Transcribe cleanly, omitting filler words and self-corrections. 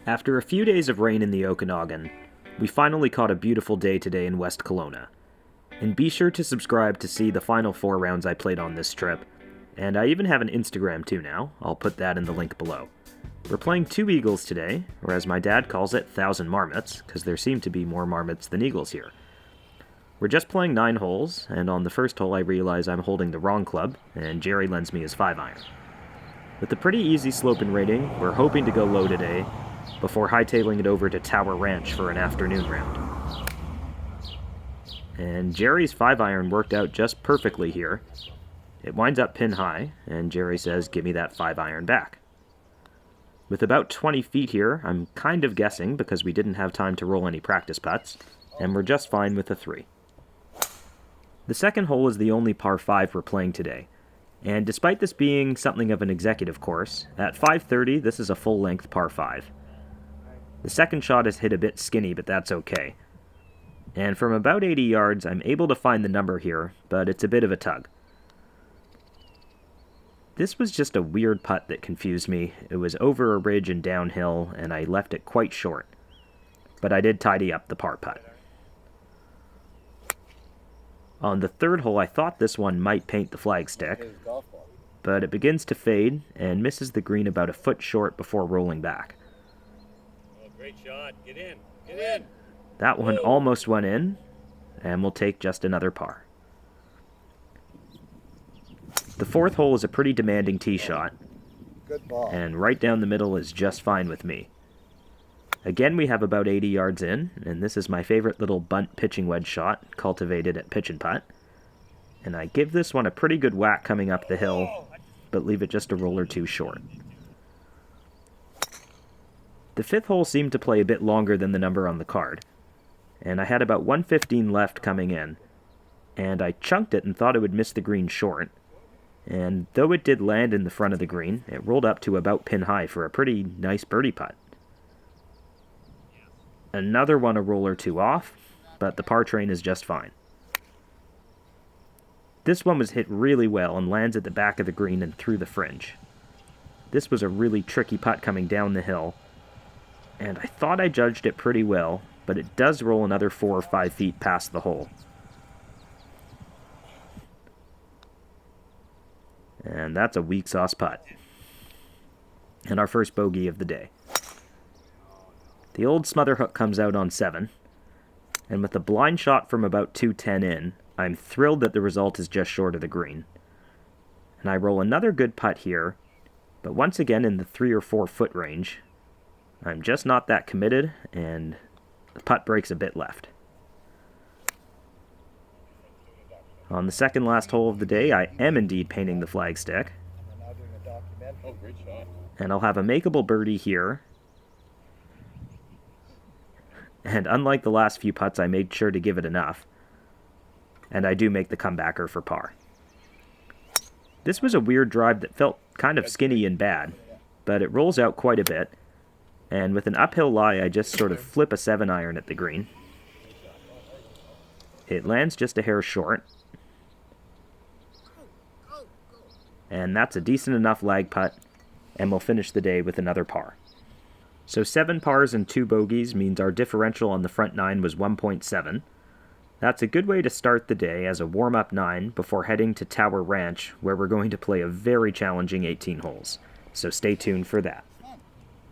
After a few days of rain in the Okanagan, we finally caught a beautiful day today in West Kelowna. And be sure to subscribe to see the final 4 rounds I played on this trip. And I even have an Instagram too now. I'll put that in the link below. We're playing 2 eagles today, or as my dad calls it, 1,000 marmots, because there seem to be more marmots than eagles here. We're just playing 9 holes, and on the first hole I realize I'm holding the wrong club, and Jerry lends me his 5-iron. With a pretty easy slope and rating, we're hoping to go low today, before hightailing it over to Tower Ranch for an afternoon round. And Jerry's 5-iron worked out just perfectly here. It winds up pin high, and Jerry says, "Give me that 5-iron back." With about 20 feet here, I'm kind of guessing because we didn't have time to roll any practice putts, and we're just fine with a 3. The second hole is the only par 5 we're playing today, and despite this being something of an executive course, at 530 this is a full-length par 5. The second shot is hit a bit skinny, but that's okay. And from about 80 yards, I'm able to find the number here, but it's a bit of a tug. This was just a weird putt that confused me. It was over a ridge and downhill, and I left it quite short. But I did tidy up the par putt. On the third hole, I thought this one might paint the flagstick, but it begins to fade and misses the green about a foot short before rolling back. Oh, great shot. Get in. Get in. That one almost went in, and we'll take just another par. The fourth hole is a pretty demanding tee shot, and right down the middle is just fine with me. Again, we have about 80 yards in, and this is my favorite little bunt pitching wedge shot, cultivated at pitch and putt. And I give this one a pretty good whack coming up the hill, but leave it just a roll or 2 short. The fifth hole seemed to play a bit longer than the number on the card, and I had about 115 left coming in, and I chunked it and thought it would miss the green short, and though it did land in the front of the green, it rolled up to about pin high for a pretty nice birdie putt. Another one a roll or 2 off, but the par train is just fine. This one was hit really well and lands at the back of the green and through the fringe. This was a really tricky putt coming down the hill, and I thought I judged it pretty well, but it does roll another 4 or 5 feet past the hole. And that's a weak sauce putt. And our first bogey of the day. The old smother hook comes out on 7, and with a blind shot from about 210 in, I'm thrilled that the result is just short of the green. And I roll another good putt here, but once again in the 3 or 4 foot range. I'm just not that committed, and the putt breaks a bit left. On the second last hole of the day, I am indeed painting the flagstick. And I'll have a makeable birdie here. And unlike the last few putts, I made sure to give it enough. And I do make the comebacker for par. This was a weird drive that felt kind of skinny and bad, but it rolls out quite a bit. And with an uphill lie, I just sort of flip a 7-iron at the green. It lands just a hair short. And that's a decent enough lag putt, and we'll finish the day with another par. So 7 pars and 2 bogeys means our differential on the front 9 was 1.7. That's a good way to start the day as a warm-up 9 before heading to Tower Ranch, where we're going to play a very challenging 18 holes. So stay tuned for that.